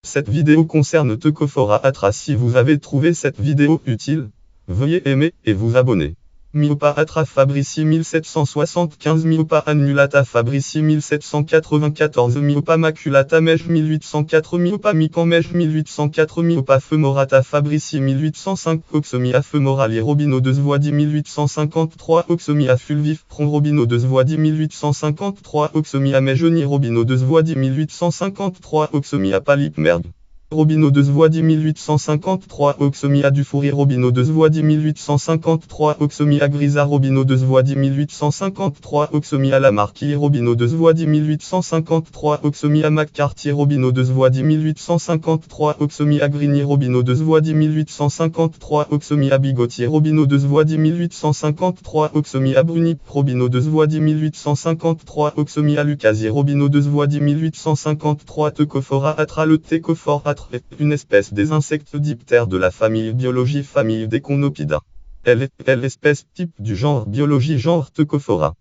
Cette vidéo concerne Teucophora atra. Si vous avez trouvé cette vidéo utile, veuillez aimer et vous abonner. Myopa atra fabrici 1775 Myopa annulata fabrici 1794 Myopa maculata mej 1804 Myopa micamej 1804 Myopa femorata fabrici 1805 Oxomia femorali Robino de Zvoidi 1853 Oxomia fulvif pron Robino de Zvoidi 1853 Oxomia mejoni Robino de Zvoidi 1853 Oxomia palipmerg Robino de Zvoidi 1853 Oxomia Dufouri Robino de Zvoidi 1853 Oxomia grisa Robino de Zvoidi 1853 Oxomia Lamarquille Robino de Zvoidi 1853 Oxomia McCarthy Robino de Zvoidi 1853 Oxomia Grigny Robino de Zvoidi 1853 Oxomia Bigotier Robino de Zvoidi 1853 Oxomia Bruni Robino de Zvoidi 1853 Oxomia Lucasier Robino de Zvoidi 1853 Teucophora atra. Le Teucophore atra est une espèce des insectes diptères de la famille biologie famille des Conopida. Elle est l'espèce type du genre biologie genre Teucophora.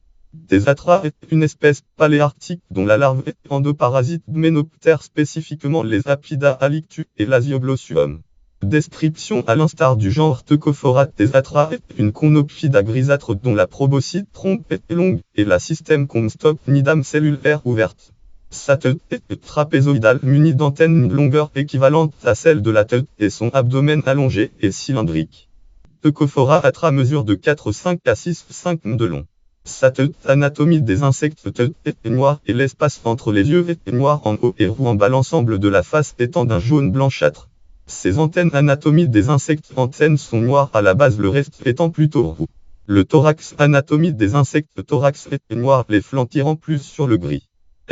Thesatra est une espèce paléarctique dont la larve est endoparasite Menoptère spécifiquement les Apida halictus et l'Asioglossum. Description à l'instar du genre Teucophora Thesatra est une conopida grisâtre dont la proboscide trompe est longue et la système comstock nidame cellulaire ouverte. Sa tête est trapézoïdale munie d'antennes d'une longueur équivalente à celle de la tête et son abdomen allongé et cylindrique. Teucophora atra mesure de 4,5 à 6,5 m de long. Sa tête anatomie des insectes tête est noire et l'espace entre les yeux est noir en haut et roux en bas l'ensemble de la face étant d'un jaune blanchâtre. Ses antennes anatomie des insectes antennes sont noires à la base le reste étant plutôt roux. Le thorax anatomie des insectes thorax est noir les flancs tirant plus sur le gris.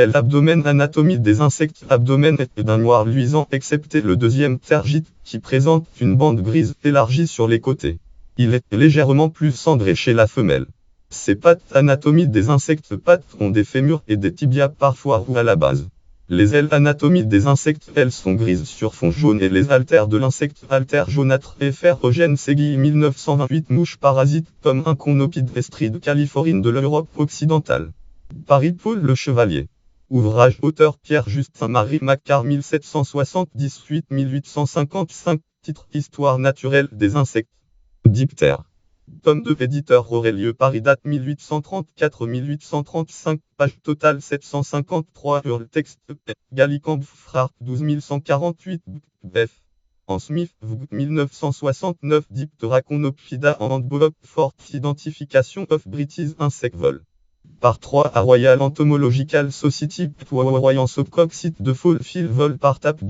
L'abdomen anatomie des insectes abdomen est d'un noir luisant excepté le deuxième tergite qui présente une bande grise élargie sur les côtés. Il est légèrement plus cendré chez la femelle. Ses pattes anatomie des insectes pattes ont des fémurs et des tibias parfois roux à la base. Les ailes anatomie des insectes elles sont grises sur fond jaune et les haltères de l'insecte haltères jaunâtres et Eugène Segui 1928 mouche parasite comme un conopide estride califorine de l'Europe occidentale. Paris-Paul le Chevalier. Ouvrage auteur Pierre-Justin-Marie Macquart 1768-1855 Titre Histoire naturelle des insectes. Diptère. Tome 2 éditeur Aurelieu Paris date 1834-1835 page totale 753 Hurle texte Gallicamp Frart 12148 Bef. En Smith 1969 Diptera Conopida en Handbook for Identification of British Insect Vol. Par 3 à Royal Entomological Society Royan Sopcock site de Fulfill Vol par tap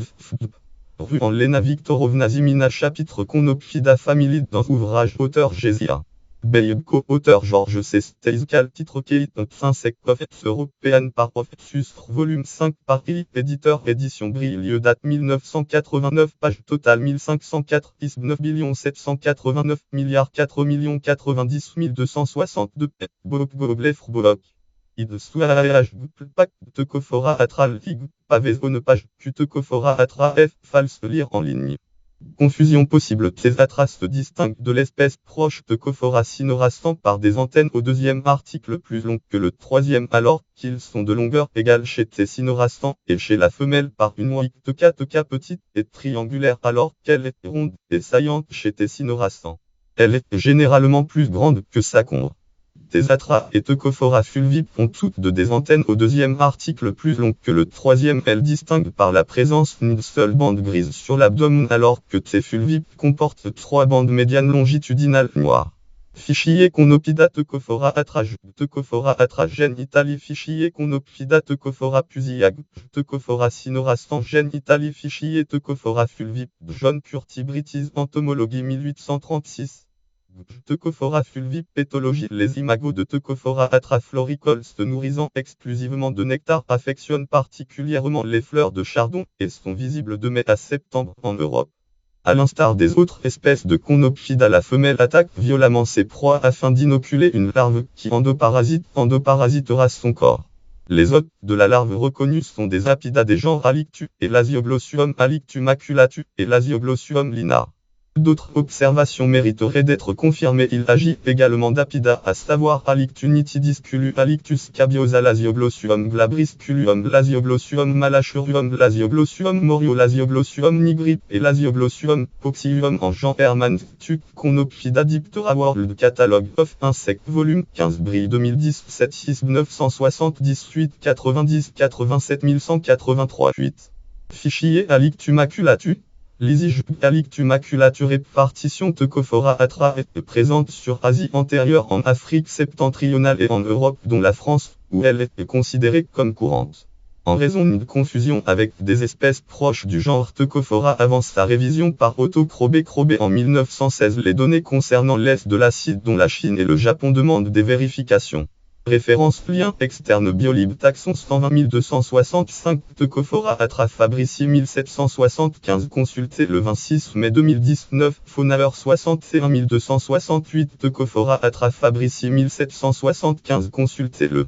rue en Lena Viktorovna Zimina chapitre Conopida Family dans ouvrage auteur Gésia Beyko auteur Georges C. Steiskal titre Kate Insect of European par Sus volume 5 par Philippe éditeur édition Brille date 1989 page totale 1504 ISB 9 789 milliards 4 90 262 Boglef Bolok Id Suarage Pack Teucophora atra Lig Pavezone page Q Teucophora atra F false lire en ligne. Confusion possible. Thesatra se distingue de l'espèce proche Teucophora cynorastan par des antennes au deuxième article plus longues que le troisième alors qu'ils sont de longueur égale chez T cynorastan et chez la femelle par une ouïe teuca petite et triangulaire alors qu'elle est ronde et saillante chez T cynorastan. Elle est généralement plus grande que sa combre. Thesatra et Teucophora fulvip ont toutes des antennes au deuxième article plus longues que le troisième. Elles distinguent par la présence d'une seule bande grise sur l'abdomen alors que T fulvip comporte 3 bandes médianes longitudinales noires. Fichier Conopida Teucophora atra Teucophora atra gène Italie Fichier Conopida Teucophora pusiag Teucophora cynorastan gène Italie Fichier Teucophora fulvip John Curti British Entomology 1836 Teucophora fulvip pétologie. Les imagos de Teucophora atra floricoles se nourrissant exclusivement de nectar affectionnent particulièrement les fleurs de chardon et sont visibles de mai à septembre en Europe. À l'instar des autres espèces de Conopida, la femelle attaque violemment ses proies afin d'inoculer une larve qui endoparasitera son corps. Les hôtes de la larve reconnus sont des Apida des genres Halictus et l'Asioglossum halictu maculatus et l'Asioglossum linar. D'autres observations mériteraient d'être confirmées. Il agit également d'apida, à savoir Alictunitidisculu, Alictus cabiosa, Lasioglossum glabrisculuum, Lasioglossum malachurium, Lasioglossum morio, Lasioglossum nigrip et Lasioglossum poxium en Jean Herman Tuc Conopida Diptera World Catalogue of Insects Volume 15 Brie 2017 6 978 90 87 183 8. Fichier Alictumaculatus. Lysige Alictumaculatus répartition Teucophora atra est présente sur Asie antérieure, en Afrique septentrionale et en Europe dont la France, où elle est considérée comme courante. En raison d'une confusion avec des espèces proches du genre Teucophora avant sa révision par Otto Krobbe en 1916, les données concernant l'est de l'Asie dont la Chine et le Japon demandent des vérifications. Référence lien externe Biolib taxon 120265 Teucophora atra Fabrici 1775 consulté le 26 mai 2019 Faunaer 61268 Teucophora atra Fabrici 1775 consulté le